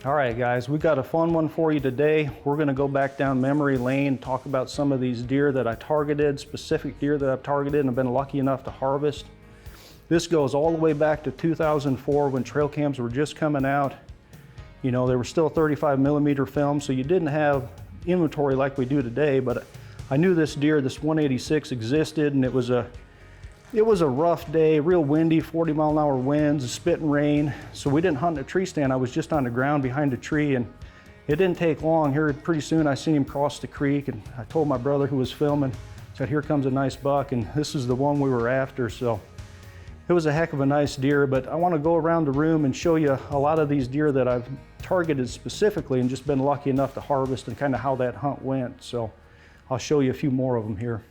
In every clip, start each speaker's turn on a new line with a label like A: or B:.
A: All right, guys, we got a fun one for you today. We're going to go back down memory lane, talk about some of these deer that I targeted, specific deer that I've targeted and have been lucky enough to harvest. This goes all the way back to 2004 when trail cams were just coming out. You know, they were still 35mm film, so you didn't have inventory like we do today, but I knew this deer, this 186, existed, and it was a rough day, real windy, 40-mile-an-hour winds, spitting rain. So we didn't hunt in a tree stand. I was just on the ground behind a tree, and it didn't take long. Here, pretty soon I seen him cross the creek, and I told my brother who was filming, said, here comes a nice buck, and this is the one we were after. So it was a heck of a nice deer, but I want to go around the room and show you a lot of these deer that I've targeted specifically and just been lucky enough to harvest and kind of how that hunt went. So I'll show you a few more of them here.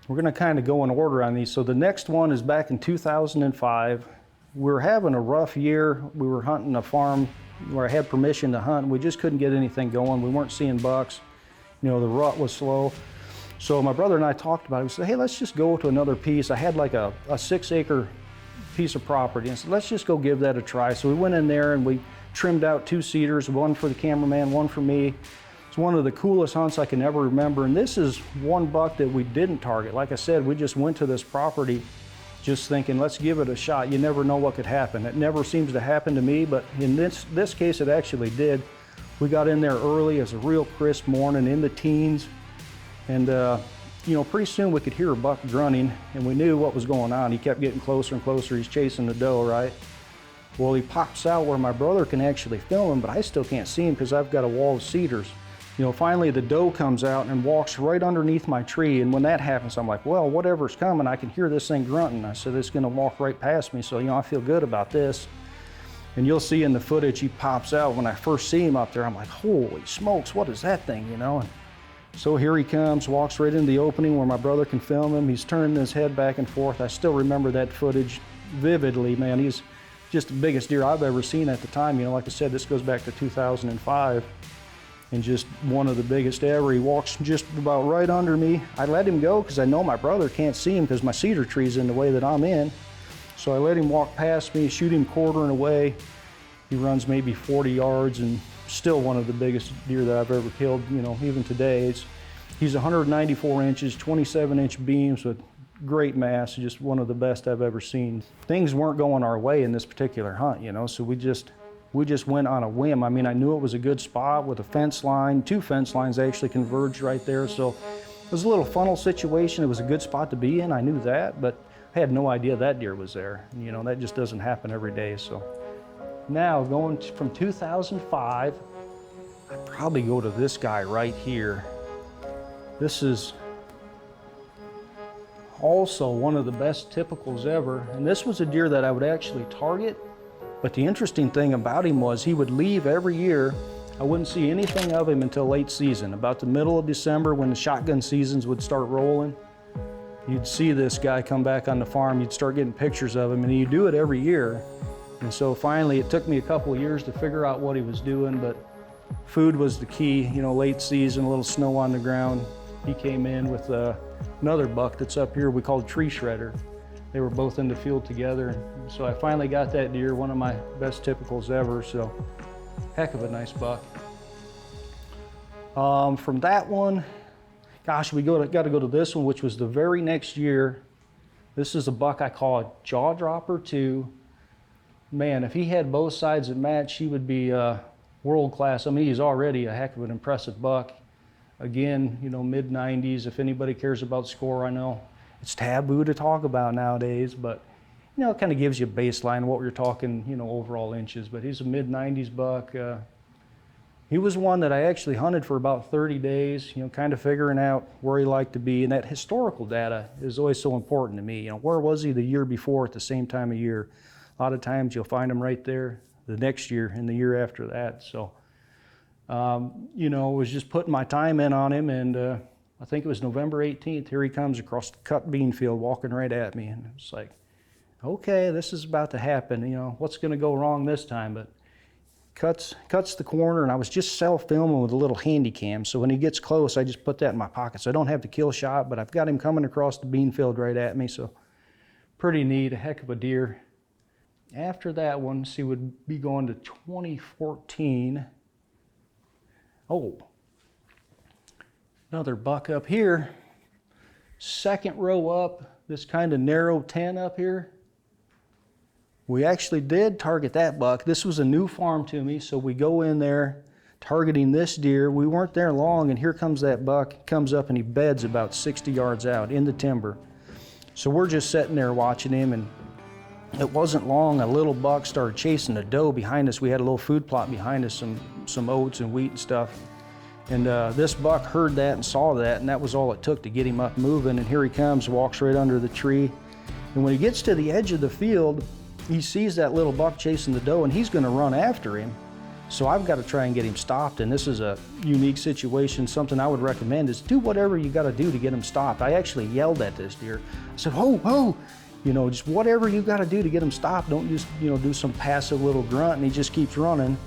A: We're going to kind of go in order on these. So the next one is back in 2005. We were having a rough year. We were hunting a farm where I had permission to hunt. We just couldn't get anything going. We weren't seeing bucks. You know, the rut was slow. So my brother and I talked about it. We said, hey, let's just go to another piece. I had like a 6-acre piece of property, and said, let's just go give that a try. So we went in there and we trimmed out 2 cedars, one for the cameraman, one for me. It's one of the coolest hunts I can ever remember, and this is one buck that we didn't target. Like I said, we just went to this property just thinking, let's give it a shot. You never know what could happen. It never seems to happen to me, but in this case it actually did. We got in there early. It was a real crisp morning in the teens, and you know, pretty soon we could hear a buck grunting, and we knew what was going on. He kept getting closer and closer. He's chasing the doe, right? Well, he pops out where my brother can actually film him, but I still can't see him because I've got a wall of cedars. You know, finally the doe comes out and walks right underneath my tree, and when that happens, I'm like, well, whatever's coming, I can hear this thing grunting. I said, it's gonna walk right past me, so, you know, I feel good about this. And you'll see in the footage, he pops out. When I first see him up there, I'm like, holy smokes, what is that thing, you know? And so here he comes, walks right into the opening where my brother can film him. He's turning his head back and forth. I still remember that footage vividly, man. He's just the biggest deer I've ever seen at the time. You know, like I said, this goes back to 2005, and just one of the biggest ever. He walks just about right under me. I let him go because I know my brother can't see him because my cedar tree's in the way that I'm in. So I let him walk past me, shoot him quartering away. He runs maybe 40 yards, and still one of the biggest deer that I've ever killed, you know, even today. He's 194 inches, 27-inch beams with great mass, just one of the best I've ever seen. Things weren't going our way in this particular hunt, you know, so we just went on a whim. I mean, I knew it was a good spot with a fence line. 2 fence lines actually converged right there, so it was a little funnel situation. It was a good spot to be in, I knew that, but I had no idea that deer was there. You know, that just doesn't happen every day, so. Now, going from 2005, I'd probably go to this guy right here. This is also one of the best typicals ever, and this was a deer that I would actually target, but the interesting thing about him was he would leave every year. I wouldn't see anything of him until late season. About the middle of December, when the shotgun seasons would start rolling, you'd see this guy come back on the farm. You'd start getting pictures of him, and he'd do it every year. And so finally, it took me a couple of years to figure out what he was doing, but food was the key. You know, late season, a little snow on the ground. He came in with another buck that's up here we called Tree Shredder. They were both in the field together. So I finally got that deer, one of my best typicals ever, so heck of a nice buck. From that one, gosh, we got to go to this one, which was the very next year. This is a buck I call a jaw dropper too. Man, if he had both sides that match, he would be world class. I mean, he's already a heck of an impressive buck. Again, you know, mid-90s. If anybody cares about score, I know it's taboo to talk about nowadays, but you know, it kind of gives you a baseline what we're talking, you know, overall inches. But he's a mid-90s buck. He was one that I actually hunted for about 30 days, you know, kind of figuring out where he liked to be. And that historical data is always so important to me. You know, where was he the year before at the same time of year? A lot of times you'll find him right there the next year and the year after that. So, you know, was just putting my time in on him, and I think it was November 18th. Here he comes across the cut bean field walking right at me. And it's like, okay, this is about to happen. You know, what's going to go wrong this time? But cuts the corner, and I was just self-filming with a little handy cam. So when he gets close, I just put that in my pocket. So I don't have the kill shot, but I've got him coming across the bean field right at me. So pretty neat, a heck of a deer. After that one, see, would be going to 2014. Oh, another buck up here. Second row up, this kind of narrow 10 up here. We actually did target that buck. This was a new farm to me, so we go in there targeting this deer. We weren't there long, and here comes that buck. He comes up and he beds about 60 yards out in the timber. So we're just sitting there watching him, and it wasn't long, a little buck started chasing a doe behind us. We had a little food plot behind us, some oats and wheat and stuff. And this buck heard that and saw that, and that was all it took to get him up moving. And here he comes, walks right under the tree. And when he gets to the edge of the field, he sees that little buck chasing the doe, and he's gonna run after him. So I've got to try and get him stopped, and this is a unique situation. Something I would recommend is do whatever you got to do to get him stopped. I actually yelled at this deer. I said, "Ho, ho!" You know, just whatever you got to do to get him stopped. Don't just, you know, do some passive little grunt and he just keeps running.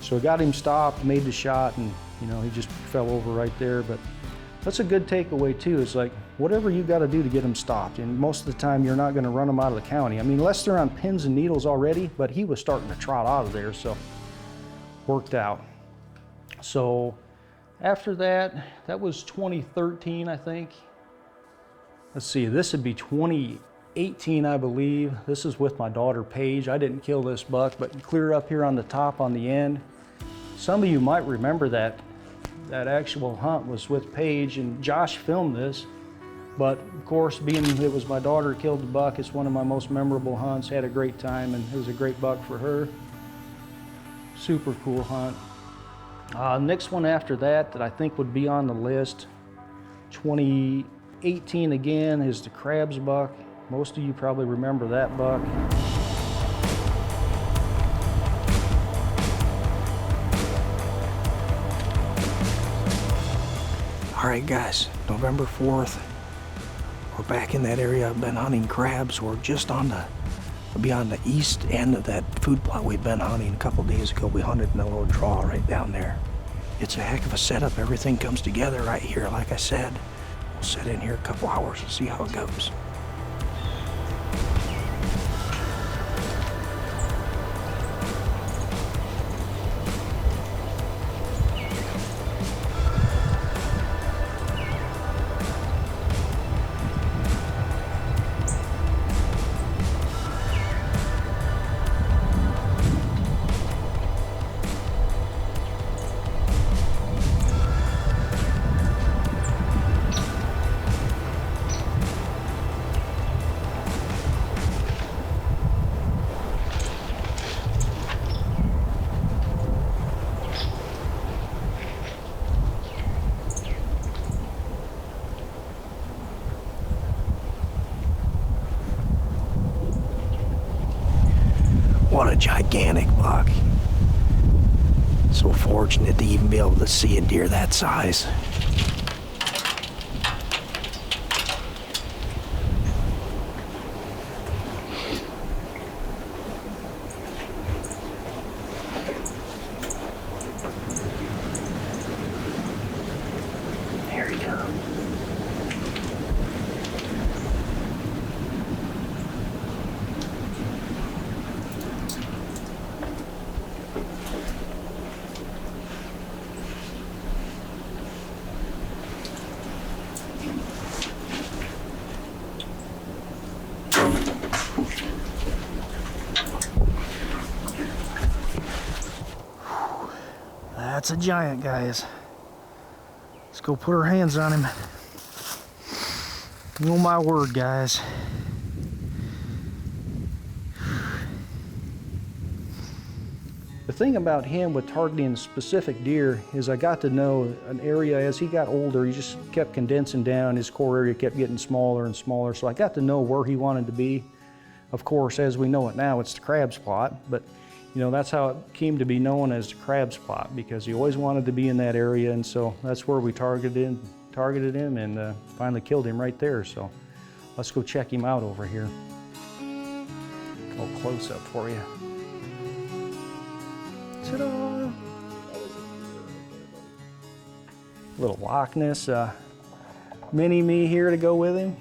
A: So I got him stopped, made the shot, and you know, he just fell over right there. But that's a good takeaway too. It's like whatever you got to do to get him stopped. And most of the time, you're not going to run them out of the county. I mean, unless they're on pins and needles already. But he was starting to trot out of there, so worked out. So after that, that was 2013, I think. Let's see, this would be 2018, I believe. This is with my daughter, Paige. I didn't kill this buck, but clear up here on the top on the end. Some of you might remember that actual hunt was with Paige, and Josh filmed this. But of course, being it was my daughter who killed the buck, it's one of my most memorable hunts. Had a great time, and it was a great buck for her. Super cool hunt. Next one after that I think would be on the list, 2018 again, is the Crabs buck. Most of you probably remember that buck.
B: All right, guys, November 4th, we're back in that area. I've been hunting crabs. We're just on the beyond the east end of that food plot we've been hunting. A couple days ago, we hunted in a little draw right down there. It's a heck of a setup. Everything comes together right here, like I said. We'll sit in here a couple hours and see how it goes. What a gigantic buck. So fortunate to even be able to see a deer that size. There he comes. That's a giant, guys. Let's go put our hands on him. Oh my word, guys.
A: The thing about him with targeting specific deer is I got to know an area. As he got older, he just kept condensing down. His core area kept getting smaller and smaller, so I got to know where he wanted to be. Of course, as we know it now, it's the Crabs plot, but you know, that's how it came to be known as the Crabs plot, because he always wanted to be in that area, and so that's where we targeted him and finally killed him right there. So let's go check him out over here. A little close up for you. Ta-da! Little Loch Ness mini me here to go with him.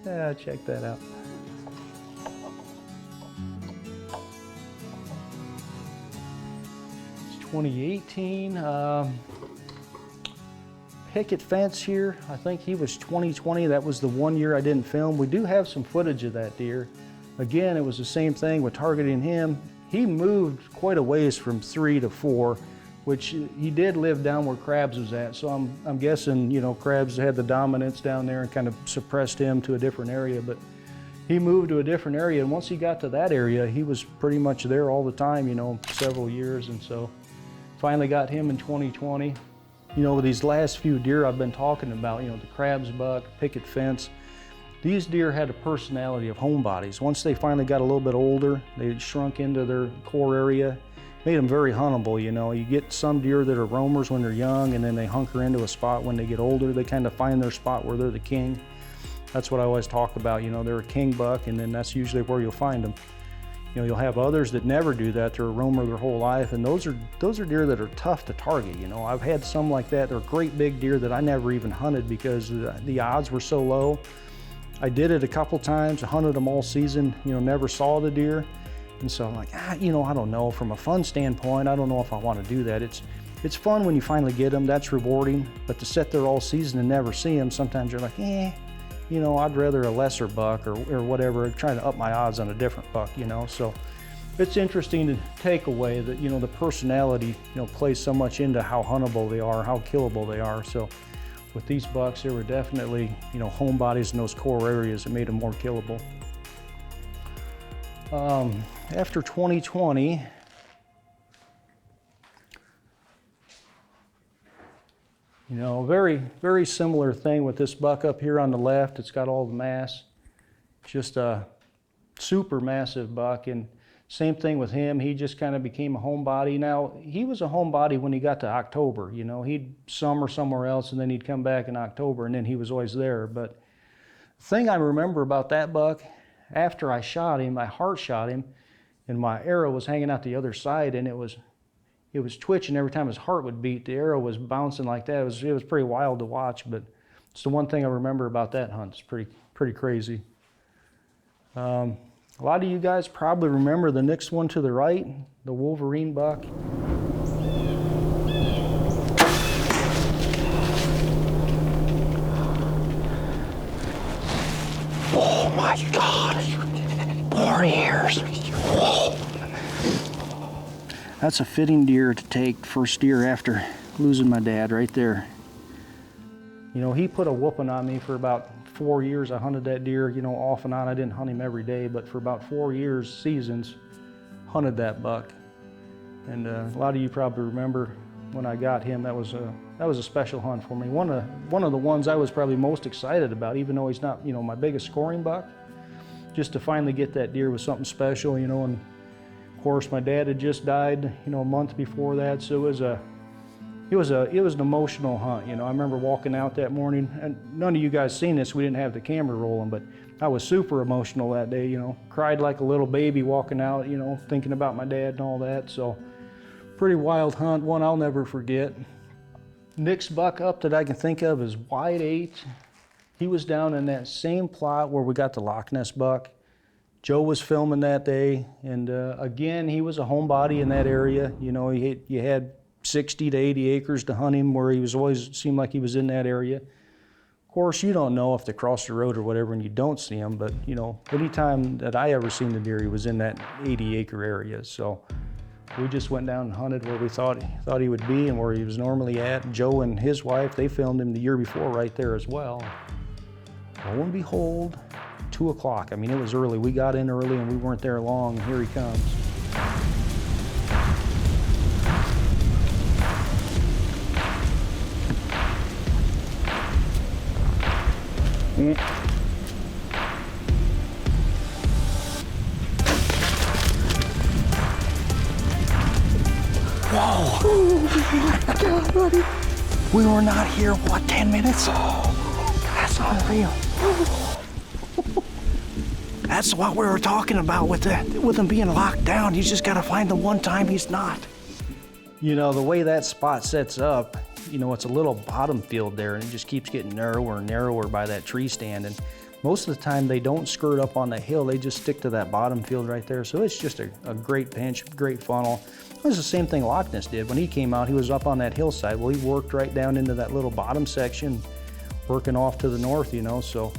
A: Yeah, check that out. 2018. Picket fence here, I think he was 2020. That was the one year I didn't film. We do have some footage of that deer. Again, it was the same thing with targeting him. He moved quite a ways from 3 to 4, which he did live down where Crabs was at. So I'm guessing, you know, Crabs had the dominance down there and kind of suppressed him to a different area, but he moved to a different area. And once he got to that area, he was pretty much there all the time, you know, several years. And so finally got him in 2020. You know, these last few deer I've been talking about, you know, the Crabs buck, picket fence, these deer had a personality of homebodies. Once they finally got a little bit older, they shrunk into their core area, made them very huntable, you know. You get some deer that are roamers when they're young, and then they hunker into a spot when they get older. They kind of find their spot where they're the king. That's what I always talk about, you know, they're a king buck, and then that's usually where you'll find them. You know, you'll have others that never do that. They're a roamer their whole life, and those are deer that are tough to target. You know, I've had some like that. They're great big deer that I never even hunted because the odds were so low. I did it a couple times. I hunted them all season. You know, never saw the deer, and so I'm like, you know, I don't know. From a fun standpoint, I don't know if I want to do that. It's fun when you finally get them. That's rewarding. But to sit there all season and never see them, sometimes you're like, you know, I'd rather a lesser buck or whatever, trying to up my odds on a different buck, you know. So it's interesting to take away that, you know, the personality, you know, plays so much into how huntable they are, how killable they are. So with these bucks, there were definitely, you know, homebodies in those core areas that made them more killable. After 2020, you know, very similar thing with this buck up here on the left. It's got all the mass, just a super massive buck. And same thing with him. He just kind of became a homebody. Now, he was a homebody when he got to October. You know, he'd summer somewhere else and then he'd come back in October and then he was always there. But the thing I remember about that buck, after I shot him, I heart shot him, and my arrow was hanging out the other side, and it was twitching every time his heart would beat. The arrow was bouncing like that. It was pretty wild to watch, but it's the one thing I remember about that hunt. It's pretty crazy. A lot of you guys probably remember the next one to the right, the Wolverine buck.
B: Oh my God, 4 years. Whoa.
A: That's a fitting deer to take first deer after losing my dad right there. You know, he put a whooping on me for about 4 years. I hunted that deer, you know, off and on. I didn't hunt him every day, but for about 4 years, seasons, hunted that buck. And a lot of you probably remember when I got him, that was a special hunt for me. One of the ones I was probably most excited about, even though he's not, you know, my biggest scoring buck. Just to finally get that deer was something special, you know. And of course, my dad had just died, you know, a month before that, so it was an emotional hunt. You know, I remember walking out that morning, and none of you guys seen this. We didn't have the camera rolling, but I was super emotional that day. You know, cried like a little baby walking out, you know, thinking about my dad and all that. So pretty wild hunt, one I'll never forget. Next buck up that I can think of is White 8. He was down in that same plot where we got the Loch Ness buck. Joe was filming that day, and again, he was a homebody in that area. You know, you had 60 to 80 acres to hunt him, where he was always seemed like he was in that area. Of course, you don't know if they cross the road or whatever, and you don't see him. But you know, anytime that I ever seen the deer, he was in that 80-acre area. So we just went down and hunted where we thought he would be and where he was normally at. Joe and his wife, they filmed him the year before right there as well. Lo and behold, 2 o'clock. I mean, it was early. We got in early and we weren't there long. Here he comes.
B: Whoa! Oh my God, buddy! We were not here, what, 10 minutes? Oh, that's unreal. That's what we were talking about with him being locked down. You just gotta find the one time he's not.
A: You know, the way that spot sets up, you know, it's a little bottom field there, and it just keeps getting narrower and narrower by that tree stand. And most of the time they don't skirt up on the hill, they just stick to that bottom field right there. So it's just a great pinch, great funnel. was the same thing Loch Ness did. When he came out, he was up on that hillside. Well, he worked right down into that little bottom section, working off to the north, you know, so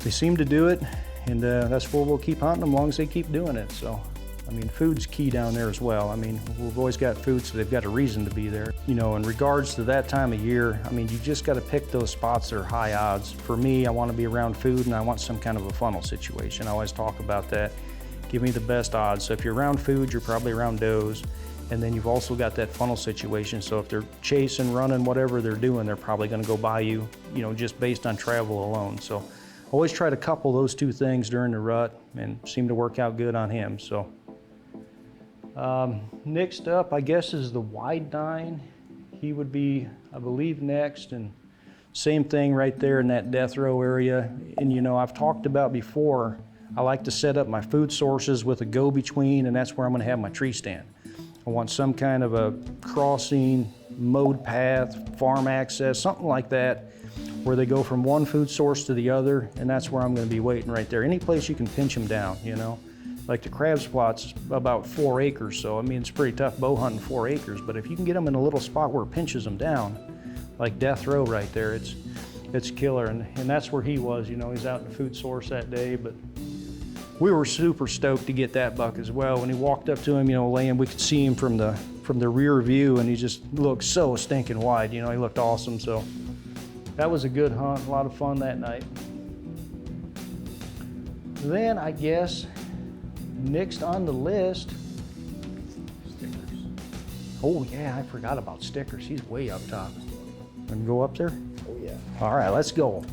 A: they seem to do it, and that's where we'll keep hunting them as long as they keep doing it. So, I mean, food's key down there as well. I mean, we've always got food, so they've got a reason to be there. You know, in regards to that time of year, I mean, you just got to pick those spots that are high odds. For me, I want to be around food, and I want some kind of a funnel situation. I always talk about that. Give me the best odds. So if you're around food, you're probably around does. And then you've also got that funnel situation. So if they're chasing, running, whatever they're doing, they're probably going to go by you, you know, just based on travel alone. So always try to couple those two things during the rut, and seem to work out good on him. So. Next up, I guess, is the wide 9. He would be, I believe, next, and same thing right there in that death row area. And you know, I've talked about before, I like to set up my food sources with a go-between, and that's where I'm going to have my tree stand. I want some kind of a crossing, mowed path, farm access, something like that, where they go from one food source to the other, and that's where I'm going to be waiting right there. Any place you can pinch them down, you know. Like the crab spot's about 4 acres, so I mean, it's pretty tough bow hunting 4 acres, but if you can get them in a little spot where it pinches them down, like death row right there, it's killer. And that's where he was, you know, he's out in the food source that day, but we were super stoked to get that buck as well. When he walked up to him, you know, laying, we could see him from the rear view, and he just looked so stinking wide, you know, he looked awesome. So that was a good hunt, a lot of fun that night. Then I guess, next on the list, stickers. Oh yeah, I forgot about stickers. He's way up top. And go up there?
C: Oh yeah.
A: All right, let's go.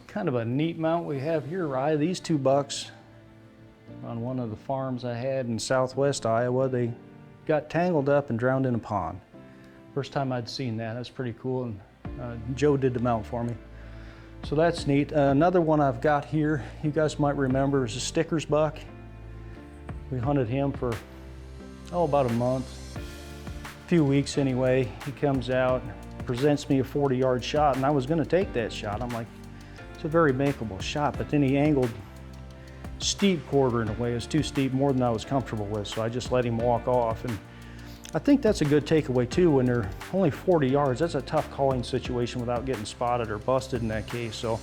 A: Kind of a neat mount we have here, Rye. These 2 bucks on one of the farms I had in southwest Iowa, they got tangled up and drowned in a pond. First time I'd seen that. That's pretty cool. And Joe did the mount for me. So that's neat. Another one I've got here, you guys might remember, is a Stickers buck. We hunted him for, about a month, a few weeks anyway. He comes out, presents me a 40-yard shot, and I was gonna take that shot. I'm like, it's a very makeable shot, but then he angled steep quarter in a way. It was too steep, more than I was comfortable with, so I just let him walk off. And I think that's a good takeaway too. When they're only 40 yards, that's a tough calling situation without getting spotted or busted in that case. So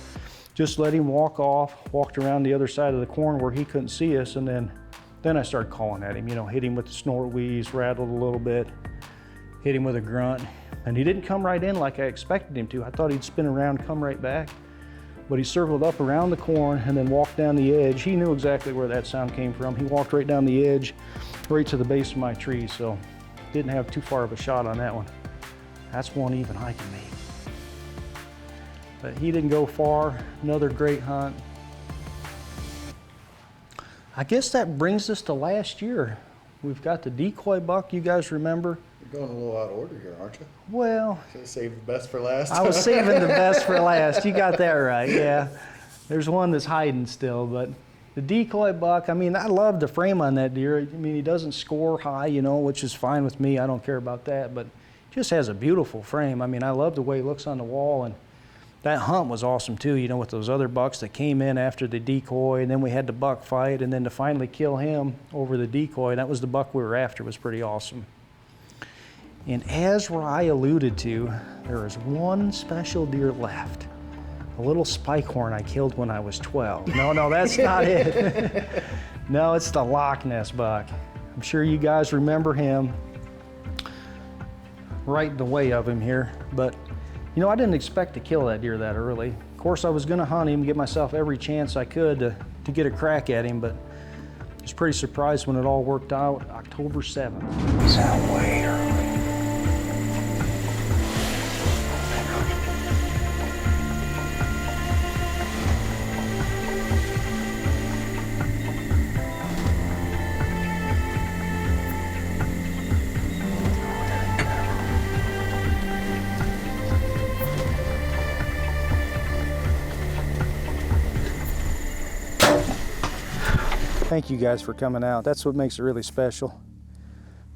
A: just let him walk off, walked around the other side of the corn where he couldn't see us, and then I started calling at him, you know, hit him with the snort wheeze, rattled a little bit, hit him with a grunt, and he didn't come right in like I expected him to. I thought he'd spin around, come right back, but he circled up around the corn and then walked down the edge. He knew exactly where that sound came from. He walked right down the edge, right to the base of my tree, so didn't have too far of a shot on that one. That's one even I can make. But he didn't go far. Another great hunt. I guess that brings us to last year. We've got the Decoy buck, you guys remember?
C: You're going a little out of order here, aren't you?
A: Well,
C: Should have saved the best for last.
A: I was saving the best for last. You got that right, yeah. There's one that's hiding still, but the Decoy buck, I mean, I love the frame on that deer. I mean, he doesn't score high, you know, which is fine with me. I don't care about that, but just has a beautiful frame. I mean, I love the way he looks on the wall, and that hunt was awesome too, you know, with those other bucks that came in after the decoy, and then we had the buck fight, and then to finally kill him over the decoy, that was the buck we were after. It was pretty awesome. And as Rye alluded to, there is one special deer left. A little spike horn I killed when I was 12. No, that's not it. No, it's the Loch Ness buck. I'm sure you guys remember him. Right in the way of him here. But, you know, I didn't expect to kill that deer that early. Of course, I was gonna hunt him, give myself every chance I could to get a crack at him, but I was pretty surprised when it all worked out. October 7th.
B: Is that way early?
A: Thank you guys for coming out. That's what makes it really special.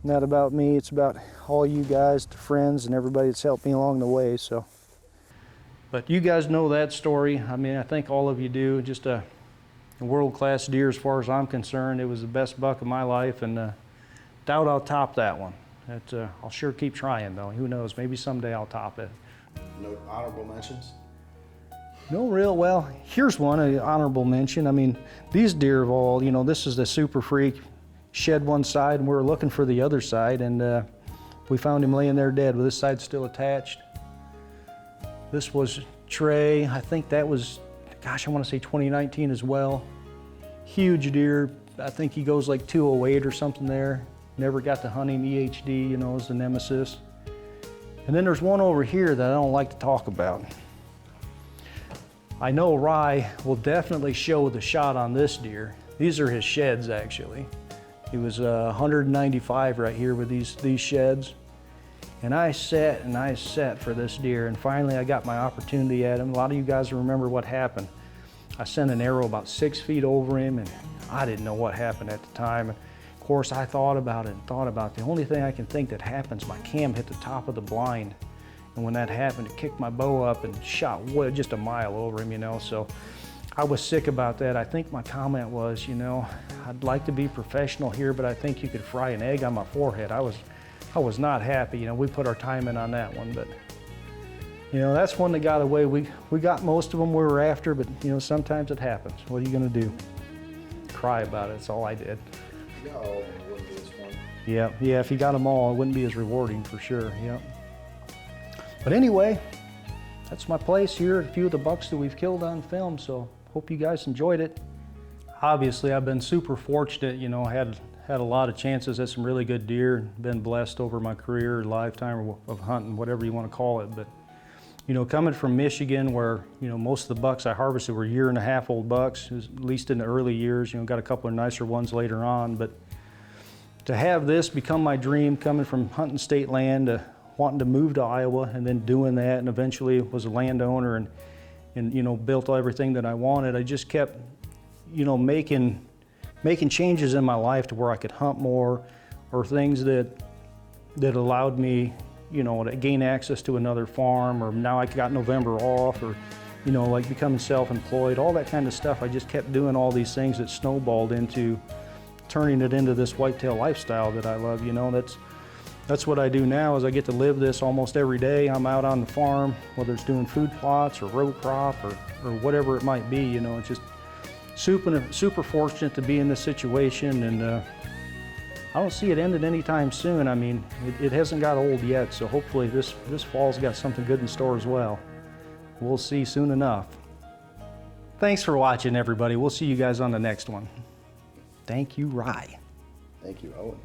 A: Not about me, it's about all you guys, the friends, and everybody that's helped me along the way. So, but you guys know that story. I mean, I think all of you do. Just a a world-class deer as far as I'm concerned. It was the best buck of my life, and doubt I'll top that one. I'll sure keep trying though. Who knows, maybe someday I'll top it.
C: No honorable mentions?
A: No real, well, here's one, an honorable mention. I mean, these deer have all, you know, this is the Super Freak, shed one side and we were looking for the other side, and we found him laying there dead with this side still attached. This was Trey, I think that was, gosh, I want to say 2019 as well. Huge deer, I think he goes like 208 or something there. Never got to hunt him, EHD, you know, is the nemesis. And then there's one over here that I don't like to talk about. I know Rye will definitely show the shot on this deer. These are his sheds actually. He was 195 right here with these sheds. And I set and I set for this deer, and finally I got my opportunity at him. A lot of you guys remember what happened. I sent an arrow about 6 feet over him, and I didn't know what happened at the time. And of course I thought about it and thought about it. The only thing I can think that happens, my cam hit the top of the blind. And when that happened, it kicked my bow up and shot just a mile over him, you know. So I was sick about that. I think my comment was, you know, I'd like to be professional here, but I think you could fry an egg on my forehead. I was not happy. You know, we put our time in on that one, but you know, that's one that got away. We got most of them we were after, but you know, sometimes it happens. What are you gonna do? Cry about it, that's all I did.
C: You got all of them, it wouldn't be as fun.
A: Yeah, if you got them all, it wouldn't be as rewarding for sure, yeah. But anyway, that's my place here, a few of the bucks that we've killed on film, so hope you guys enjoyed it. Obviously, I've been super fortunate, you know, had a lot of chances at some really good deer, been blessed over my career, lifetime of hunting, whatever you want to call it. But, you know, coming from Michigan where, you know, most of the bucks I harvested were 1.5-year-old bucks, at least in the early years, you know, got a couple of nicer ones later on. But to have this become my dream, coming from hunting state land to wanting to move to Iowa and then doing that, and eventually was a landowner and you know, built everything that I wanted. I just kept, you know, making changes in my life to where I could hunt more, or things that allowed me, you know, to gain access to another farm, or now I got November off, or, you know, like becoming self-employed, all that kind of stuff. I just kept doing all these things that snowballed into turning it into this whitetail lifestyle that I love, you know. That's what I do now, is I get to live this almost every day. I'm out on the farm, whether it's doing food plots or row crop or whatever it might be, you know. It's just super fortunate to be in this situation, and I don't see it ending anytime soon. I mean, it hasn't got old yet, so hopefully this fall's got something good in store as well. We'll see soon enough. Thanks for watching, everybody. We'll see you guys on the next one. Thank you, Rye.
C: Thank you, Owen.